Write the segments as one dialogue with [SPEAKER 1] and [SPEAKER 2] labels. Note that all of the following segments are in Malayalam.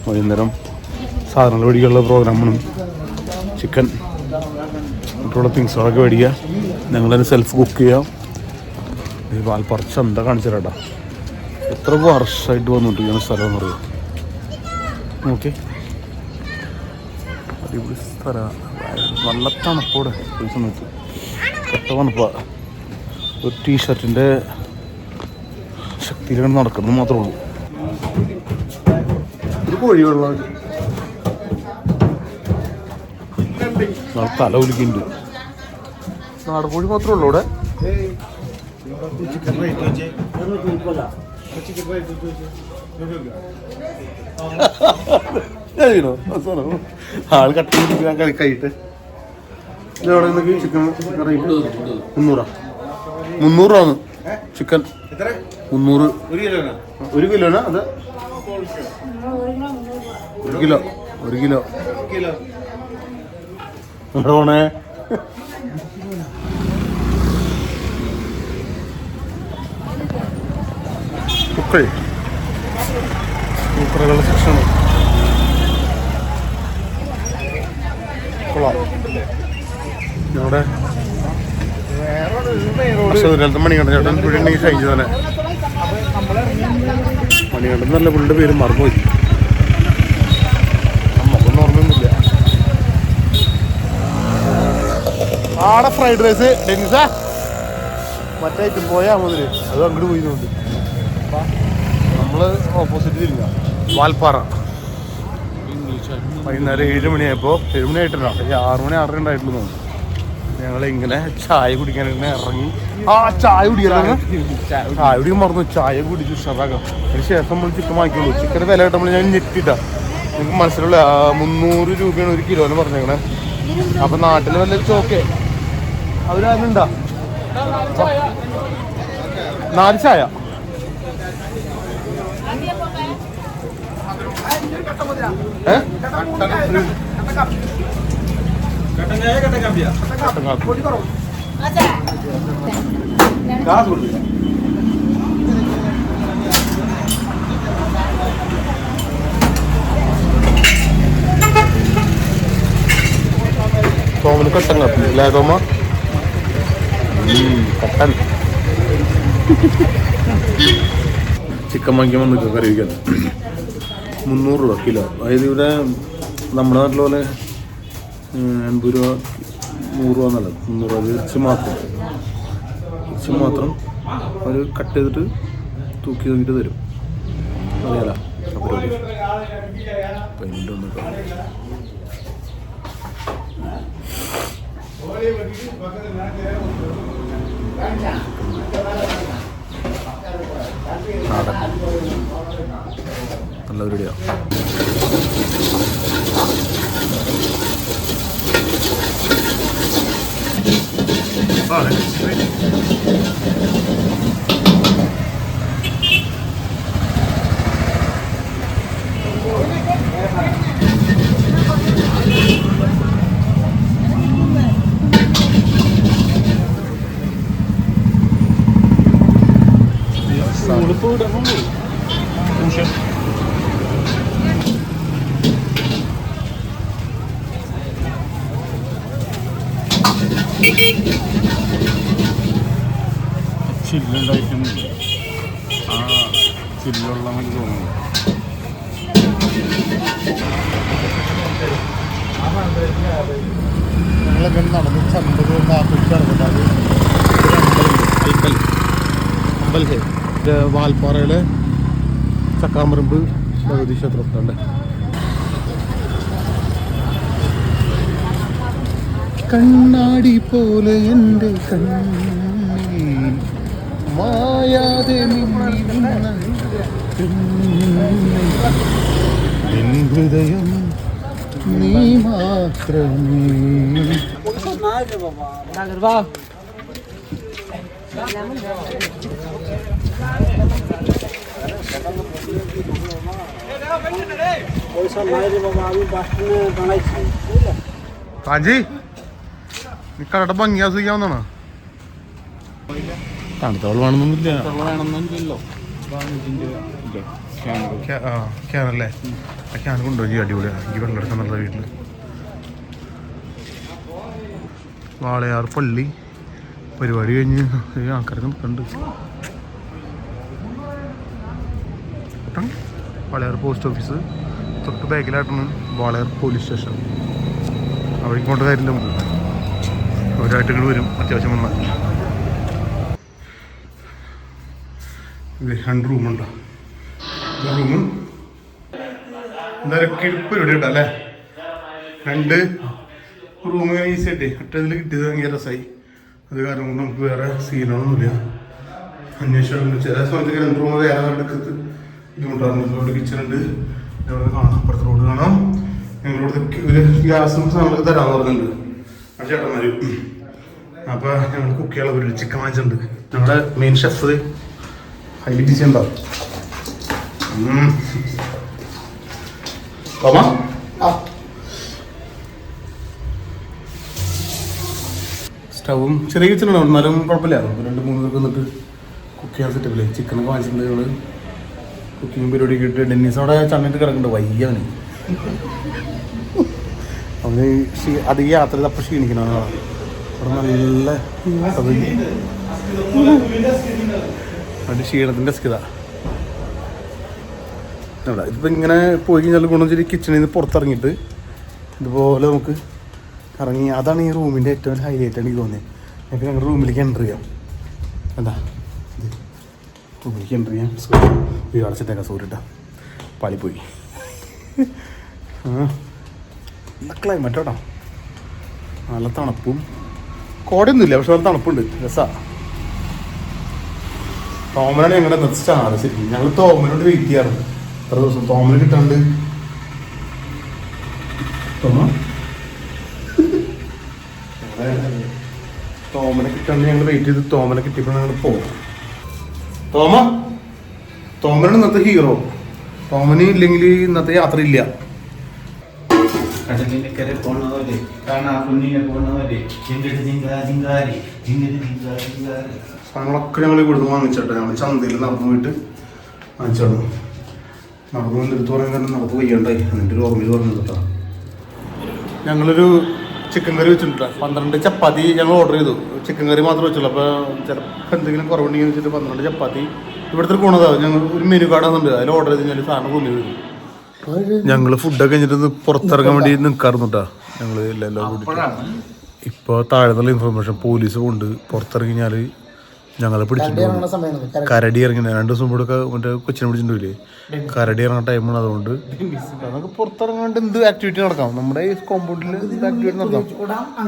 [SPEAKER 1] വൈകുന്നേരം സാധനങ്ങൾ മേടിക്കാനുള്ള പ്രോഗ്രാമാണ്. ചിക്കൻ മറ്റുള്ള തിങ്സുകളൊക്കെ മേടിക്കുക. ഞങ്ങളതിന് സെൽഫ് കുക്ക് ചെയ്യാം. ഈ വാൽപ്പാറ ചന്ത കാണിച്ചു തരാം. എത്ര വർഷമായിട്ട് വന്നുകൊണ്ടിരിക്കുന്ന സ്ഥലം എന്ന് പറയും. ഓക്കെ, അടിപൊളി സ്ഥലമാണ്. നല്ല തണുപ്പോടെ ഈ സമയത്ത് കട്ട തണുപ്പാണ്. ഒരു ടീഷർട്ടിൻ്റെ ശക്തിയിലാണ് നടക്കുന്നത് മാത്രമേ ഉള്ളൂ. ഒരു കോഴി വെള്ളം തല ഒലിക്കുന്നുണ്ട്. നാടൻ കോഴി മാത്രമേ ഉള്ളൂ ഇവിടെ. ആൾ കട്ട് ചെയ്ത് കഴിയിട്ട് ചിക്കൻ റേറ്റ് 300 രൂപ ചിക്കൻ. 300 ഒരു കിലോനാ? അത് 1 കിലോ പോണേ. കുക്കറുകളുടെ സെക്ഷന് കൊള്ളാം. ഞങ്ങളുടെ മണികണ്ഠൻ ചേട്ടൻ പുള്ളിയുണ്ടെങ്കിൽ ഷൈജ് തന്നെ. മണികണ്ഠൻ എന്നല്ല പുള്ളിയുടെ പേര് മറന്നുപോയി. നമുക്കൊന്നും ഓർമ്മയൊന്നുമില്ല. ആടെ ഫ്രൈഡ് റൈസ് ഡെനിസാ മറ്റേ ഐറ്റം പോയാൽ മുതൽ അത് അങ്ങോട്ട് പോയിട്ടുണ്ട്. നമ്മൾ ഓപ്പോസിറ്റ് തിരിഞ്ഞ വാൽപ്പാറ. വൈകുന്നേരം 7 മണിയായപ്പോൾ 7 മണി ആയിട്ടില്ല, 6 മണി 6 ഉണ്ടായിട്ടുള്ളൂ തോന്നുന്നു. ഞങ്ങളിങ്ങനെ ചായ കുടിക്കാനിങ്ങനെ ഇറങ്ങി. ചായ കുടിക്കാൻ മറന്നു. ചായ കുടിച്ച് ഉഷാറാക്കാം. അതിന് ശേഷം നമ്മൾ ചിക്കൻ വാങ്ങിക്കുള്ളൂ. ചിക്കൻ്റെ വില കിട്ടുമ്പോൾ ഞാൻ ഞെട്ടിട്ടാ. നിങ്ങൾക്ക് മനസ്സിലുള്ള 300 രൂപയാണ് 1 കിലോന്ന് പറഞ്ഞേക്കണേ. അപ്പം നാട്ടിൽ വല്ല ചോക്കെ അവരാരുണ്ടാ 4 ചായ. തോമന് കട്ടൻ കാപ്പി അല്ലേ തോമ? കട്ടൻ ചിക്കൻ വാങ്ങിക്കാൻ വന്നിട്ട് കറി വയ്ക്കാൻ 300 രൂപ കിലോ. അതായത് ഇവിടെ നമ്മുടെ നാട്ടിലെ പോലെ 80 രൂപ 100 രൂപ എന്നല്ല, 300 രൂപ. ഇറച്ചി മാത്രം അവർ കട്ട് ചെയ്തിട്ട് തൂക്കി നോക്കിയിട്ട് തരും. അറിയാലോ പരിപാടി. പെയിൻ്റ് ഒന്ന് നല്ല പരിപാടിയാണ്. ചില്ലുണ്ടായിട്ടൊന്നുമില്ല. ചില്ലുള്ള നമുക്ക് തോന്നുന്നു. ഞങ്ങളൊക്കെ നടന്ന് ചന്തക്ക് നടക്കുന്നത് അമ്പൽഹേ വാൽപ്പാറയിലെ ചക്കാമ്പറമ്പ് ഭഗവതി ക്ഷേത്രത്തിലുണ്ട്. കണ്ണാടി പോലെ എൻ്റെ കണ്ണിൽ മായാതെ ഹൃദയം നീ മാത്രമേ. കാഞ്ചി നീ കടയുടെ ഭംഗി ആസ്വദിക്കാവുന്നതാണ്. തണുത്തോളം വേണമെന്നൊന്നുമില്ല. ക്യാനല്ലേ ആ ക്യാൻ കൊണ്ടുപോയി അടിപൊളിയാണ്. എനിക്ക് വെള്ളം എടുക്കാൻ നല്ല വീട്ടിൽ. വാളയാർ പള്ളി പരിപാടി കഴിഞ്ഞ് ആൾക്കാരൊക്കെ നിൽക്കുന്നുണ്ട്. വാളയാർ പോസ്റ്റ് ഓഫീസ് തൊട്ട് ബാക്കിലായിട്ടാണ് വാളയാർ പോലീസ് സ്റ്റേഷൻ. അവിടെ ഇങ്ങോട്ട് കാര്യമില്ല, നമുക്ക് ഒരായിട്ടുകൾ വരും അത്യാവശ്യം വന്നാൽ. 2 റൂമുണ്ടോ? റൂമും എന്തായാലും കിടപ്പ് ഇവിടെ ഉണ്ടല്ലേ. 2 റൂം ഈസി ആയിട്ട് ഒറ്റതിൽ കിട്ടിയത് ഭയങ്കര രസമായി. അത് കാരണം കൊണ്ട് നമുക്ക് വേറെ സീനൊന്നുമില്ല. അന്വേഷിച്ചു ചില സമയത്ത് 2 റൂം വേറെ എടുക്കത്ത് ബുദ്ധിമുട്ടാറുണ്ട്. കിച്ചൺ ഉണ്ട്, ഇവിടെ കാണാം, അപ്പുറത്തെ റോഡ് കാണാം. ഞങ്ങളിവിടുത്തെ ഒരു ഗ്യാസും സാധനങ്ങളൊക്കെ തരാമെന്ന് പറഞ്ഞിട്ടുണ്ട് ആ ചേട്ടന്മാര്. അപ്പോൾ ഞങ്ങൾ കുക്ക് ചെയ്യാനുള്ള പരിപാടി ചിക്കൻ വാങ്ങിച്ചിട്ടുണ്ട്. ഞങ്ങളുടെ മെയിൻ ഷെഫ് ഹൈലൈറ്റ് ചെയ്യണ്ടാവും. സ്റ്റവും ചെറിയ കിച്ചണുണ്ടാവും, എന്നാലും കുഴപ്പമില്ല. 2-3 പേർക്ക് വന്നിട്ട് കുക്ക് ചെയ്യാൻ സെറ്റപ്പില്ലേ. ചിക്കനൊക്കെ വാങ്ങിച്ചിട്ടുണ്ട് ഞങ്ങൾ. കുക്കിംഗ് പരിപാടിയൊക്കെ ഇട്ട് ഡെന്നീസ് അവിടെ ചണ്ണിട്ട് കിടക്കുന്നുണ്ട്. വയ്യാണ് അവന് അധികം യാത്ര അപ്പം ക്ഷീണിക്കണം. അവിടെ നല്ല അതിൻ്റെ ക്ഷീണത്തിൻ്റെ സ്കിതാ. ഇതിപ്പോൾ ഇങ്ങനെ പോയി കഴിഞ്ഞാൽ ഗുണം വെച്ചാൽ കിച്ചണിൽ നിന്ന് പുറത്തിറങ്ങിയിട്ട് ഇതുപോലെ നമുക്ക് ഇറങ്ങി. അതാണ് ഈ റൂമിൻ്റെ ഏറ്റവും ഹൈലൈറ്റ് എനിക്ക് തോന്നിയത്. ഞങ്ങൾക്ക് ഞങ്ങളുടെ റൂമിലേക്ക് എൻ്റർ ചെയ്യാം. എന്താ റൂമിലേക്ക് എൻ്റർ ചെയ്യാം. വീട് അടച്ചിട്ടേക്കാം. സൂര്യട്ടാ പാളിപ്പോയി. ക്ലൈമറ്റ് കേട്ടോ നല്ല തണുപ്പും കോടയൊന്നുമില്ല, പക്ഷെ നല്ല തണുപ്പുണ്ട്. രസമാണ്. തോമനാണ് ഞങ്ങളുടെ ഇന്നത്തെ സ്റ്റാർ. ശരിക്കും ഞങ്ങൾ തോമനോട് വെയിറ്റ് ചെയ്യാറുണ്ട് എത്ര ദിവസം. തോമന് കിട്ടാണ്ട് തോമനെ കിട്ടാണ്ട് ഞങ്ങൾ വെയിറ്റ് ചെയ്ത് തോമനെ കിട്ടിയപ്പോൾ ഞങ്ങൾ പോകും. തോമനാണ് ഇന്നത്തെ ഹീറോ. തോമന് ഇല്ലെങ്കിൽ ഇന്നത്തെ യാത്ര ഇല്ല. സാധനങ്ങളൊക്കെ ഞങ്ങൾ ഇവിടുന്ന് വാങ്ങിച്ചോട്ടെ. ഞങ്ങൾ ചന്തയിൽ നടന്നു പോയിട്ട് വാങ്ങിച്ചോളൂ. നടന്നു എടുത്ത് പറയാൻ കാരണം നടന്നു വയ്യണ്ടായി. എന്നിട്ട് ഒരു ഓർമ്മയിൽ പറഞ്ഞു കേട്ടോ. ഞങ്ങളൊരു ചിക്കൻ കറി വെച്ചിട്ടുണ്ട്. 12 ചപ്പാത്തി ഞങ്ങൾ ഓർഡർ ചെയ്തു. ചിക്കൻ കറി മാത്രമേ വെച്ചുള്ളൂ. അപ്പോൾ ചിലപ്പോൾ എന്തെങ്കിലും കുറവുണ്ടെങ്കിൽ വെച്ചിട്ട് 12 ചപ്പാത്തി. ഇവിടുത്തെ ഗുണതാവും ഞങ്ങൾ ഒരു മെനു കാർഡാകുന്നുണ്ട്. അതിൽ ഓർഡർ ചെയ്ത് കഴിഞ്ഞാൽ സാധനം കൊണ്ടു വരും. ഞങ്ങൾ ഫുഡൊക്കെ കഴിഞ്ഞിട്ട് പുറത്തിറങ്ങാൻ വേണ്ടി നിൽക്കാറുണ്ട് കേട്ടോ. ഞങ്ങൾ എല്ലാം കൂടിയിട്ട്. ഇപ്പോൾ താഴെ നിന്നുള്ള ഇൻഫർമേഷൻ പോലീസ് കൊണ്ട് പുറത്തിറങ്ങിയാൽ ഞങ്ങളെ പിടിച്ചിട്ടുണ്ട്. കരടി ഇറങ്ങി 2 ദിവസം കൂടെ മറ്റേ കൊച്ചിനെ പിടിച്ചിട്ടില്ലേ. കരടി ഇറങ്ങുന്ന ടൈമാണ്. അതുകൊണ്ട് നമുക്ക് പുറത്തിറങ്ങാണ്ട് എന്ത് ആക്ടിവിറ്റി നടക്കാം. നമ്മുടെ ഈ കോമ്പൗണ്ടിൽ എന്ത് ആക്ടിവിറ്റി നടത്താം.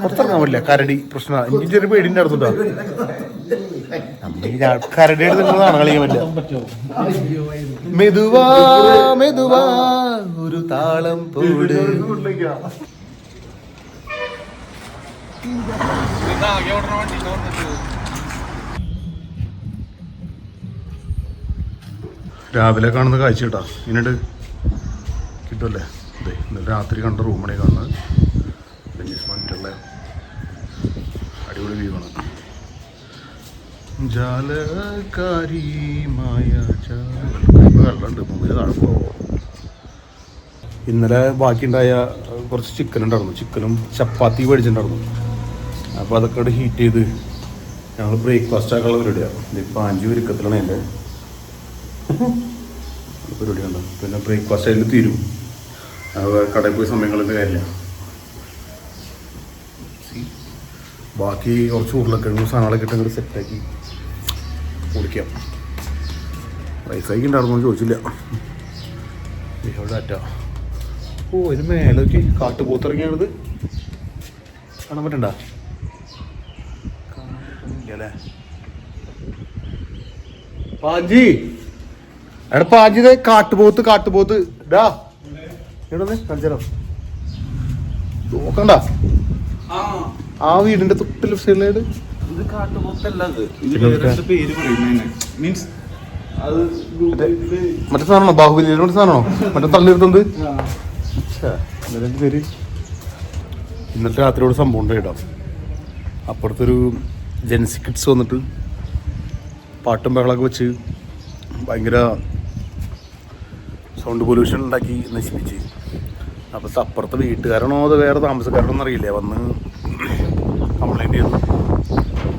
[SPEAKER 1] പുറത്തിറങ്ങാൻ പറ്റില്ല. കരടി പ്രശ്നമാണ്. എനിക്ക് ചെറിയ പേടിൻ്റെ അടുത്തുണ്ടോ. കരടി എടുത്തിട്ടാണ് കളിക്കാൻ പറ്റില്ല. മെതുവാ മെതുവാ ഒരു താളം പോട്. രാവിലെ കാണുന്ന കാഴ്ച കേട്ടാ. ഇനിട്ട് കിട്ടുമല്ലേ. അതെ ഇന്നലെ രാത്രി കണ്ട റൂമിനെ കാണുന്നത്. മറ്റുള്ള അടിപൊളി വ്യൂ ആണ്. വെള്ളമുണ്ട്. മുമ്പിൽ താഴെ പോവോ. ഇന്നലെ ബാക്കിയുണ്ടായ കുറച്ച് ചിക്കൻ ഉണ്ടായിരുന്നു. ചിക്കനും ചപ്പാത്തി മേടിച്ചിട്ടുണ്ടായിരുന്നു. അപ്പോൾ അതൊക്കെ അവിടെ ഹീറ്റ് ചെയ്ത് ഞങ്ങൾ ബ്രേക്ക്ഫാസ്റ്റ് ആക്കാനുള്ള പരിപാടിയാണ്. ഇതിപ്പോൾ 5 ഒരുക്കത്തിലാണ് എൻ്റെ പരിപാടി കണ്ടത്. പിന്നെ ബ്രേക്ക്ഫാസ്റ്റ് അതിൽ തീരും. കടയിൽ പോയി സമയങ്ങളിൻ്റെ കാര്യമില്ല. ബാക്കി കുറച്ച് ഉരുളക്കിഴങ്ങും സാധനങ്ങളൊക്കെ ഇട്ട് അങ്ങോട്ട് സെറ്റാക്കി പൊളിക്കാം. റൈസാക്കി ഉണ്ടായിരുന്നു ചോദിച്ചില്ല. ഡാറ്റ ഇത് മേലേക്ക് കാട്ടുപോത്തിറങ്ങിയാണിത്. കാണാൻ പറ്റണ്ട അല്ലേ. പാഞ്ചി എടാ പാഞ്ചി കാട്ടുപോത്ത് ഡാ ഇവിടെ കാണിച്ചാലോ. നോക്കണ്ട ആ വീടിന്റെ തൊട്ട് ലെഫ്റ്റ് സൈഡിലായിട്ട്.
[SPEAKER 2] ഇത് കാട്ടുപോത്തല്ല.
[SPEAKER 1] മറ്റേ സാധനമാണോ ബാഹുബലി മറ്റേ സാധനമാണോ മറ്റേ തള്ളിയെടുത്തത്. പേര് ഇന്നത്തെ രാത്രിയോട് സംഭവം ഉണ്ടായിട്ടോ. അപ്പുറത്തൊരു ജെൻസി കിഡ്സ് വന്നിട്ട് പാട്ടും ബഹളമൊക്കെ വെച്ച് ഭയങ്കര സൗണ്ട് പൊല്യൂഷൻ ഉണ്ടാക്കി നശിപ്പിച്ച്. അപ്പോൾ അപ്പുറത്തെ വീട്ടുകാരാണോ അത് വേറെ താമസക്കാരാണോ എന്നറിയില്ല, വന്ന് കംപ്ലൈൻറ്റ് ചെയ്തു.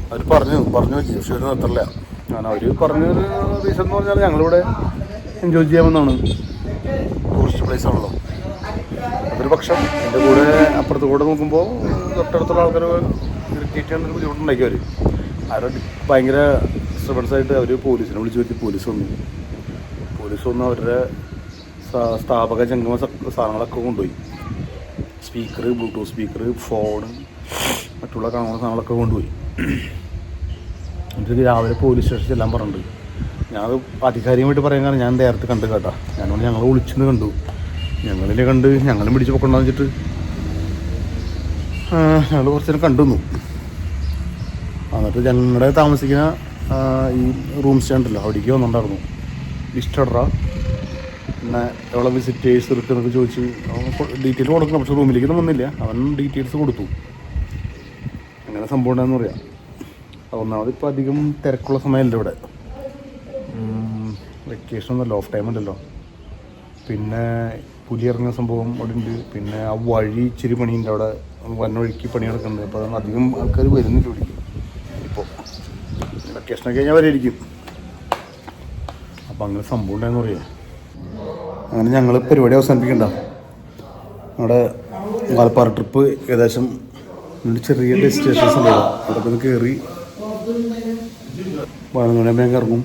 [SPEAKER 1] അവർ പറഞ്ഞു വെച്ചു, പക്ഷെ അവർ നിർത്തില്ല. കാരണം അവർ പറഞ്ഞൊരു റീസൺ എന്ന് പറഞ്ഞാൽ ഞങ്ങളിവിടെ എൻജോയ് ചെയ്യാമെന്നാണ്, ടൂറിസ്റ്റ് പ്ലേസ് ആണല്ലോ. അതൊരു പക്ഷം. എൻ്റെ കൂടെ അപ്പുറത്ത് കൂടെ നോക്കുമ്പോൾ തൊട്ടടുത്തുള്ള ആൾക്കാർ ഇറിറ്റേറ്റ് ചെയ്യാൻ ബുദ്ധിമുട്ടുണ്ടാക്കി. അവർ ഭയങ്കര ഡിസ്റ്റർബൻസ് ആയിട്ട് അവർ പോലീസിനെ വിളിച്ച് പറ്റി. പോലീസ് വന്ന് അവരുടെ സ്ഥാപക ജംഗമ സാധനങ്ങളൊക്കെ കൊണ്ടുപോയി. സ്പീക്കർ, ബ്ലൂടൂത്ത് സ്പീക്കർ, ഫോൺ, മറ്റുള്ള കാണുന്ന സാധനങ്ങളൊക്കെ കൊണ്ടുപോയി. എന്നിട്ട് രാവിലെ പോലീസ് സ്റ്റേഷനിൽ എല്ലാം പറഞ്ഞിട്ടുണ്ട്. ഞാനത് ആധികാരികമായിട്ട് പറയാൻ കാരണം ഞാൻ നേരത്തെ കണ്ടു കേട്ടാ. ഞാനോട് ഞങ്ങൾ വിളിച്ചെന്ന് കണ്ടു, ഞങ്ങളിനെ കണ്ട് ഞങ്ങളും പിടിച്ച് പൊക്കണ്ടെന്ന് വെച്ചിട്ട് ഞങ്ങൾ കുറച്ച് നേരം കണ്ടുവന്നു. എന്നിട്ട് ഞങ്ങളുടെ താമസിക്കുന്ന ഈ റൂം സ്റ്റേ ഉണ്ടല്ലോ, അവിടേക്ക് വന്നിട്ടുണ്ടായിരുന്നു. ലിസ്റ്റഡറാ പിന്നെ എവിടെ വിസിറ്റേഴ്സ് എടുക്കുന്നൊക്കെ ചോദിച്ച് ഡീറ്റെയിൽ കൊടുക്കണം. പക്ഷെ റൂമിലേക്കൊന്നും വന്നില്ല. അവൻ ഡീറ്റെയിൽസ് കൊടുത്തു. അങ്ങനെ സംഭവം ഉണ്ടെന്ന് പറയാം. ഒന്നാമത് ഇപ്പോൾ അധികം തിരക്കുള്ള സമയമല്ല ഇവിടെ, വെക്കേഷൻ ഒന്നുമല്ല, ഓഫ് ടൈം ഉണ്ടല്ലോ. പിന്നെ പുലി ഇറങ്ങുന്ന സംഭവം അവിടെ ഉണ്ട്. പിന്നെ ആ വഴി ഇച്ചിരി പണിയുണ്ട് അവിടെ, വന്നൊഴുക്കി പണി നടക്കുന്നുണ്ട്. അപ്പോൾ അതൊന്നും അധികം ആൾക്കാർ വരുന്നില്ല ഇവിടേക്ക്. ഇപ്പോൾ വെക്കേഷനൊക്കെ കഴിഞ്ഞാൽ വരെയിരിക്കും. അപ്പോൾ അങ്ങനെ സംഭവം ഉണ്ടായെന്ന് പറയാം. അങ്ങനെ ഞങ്ങൾ പരിപാടി അവസാനിപ്പിക്കണ്ട. നമ്മുടെ വാൽപ്പാറ ട്രിപ്പ് ഏകദേശം ചെറിയ ഡെസ്റ്റിനേഷൻസ് ഉണ്ടാവും. അവിടെ ഒന്ന് കയറി 11 മണിയാകുമ്പോൾ ഇറങ്ങും.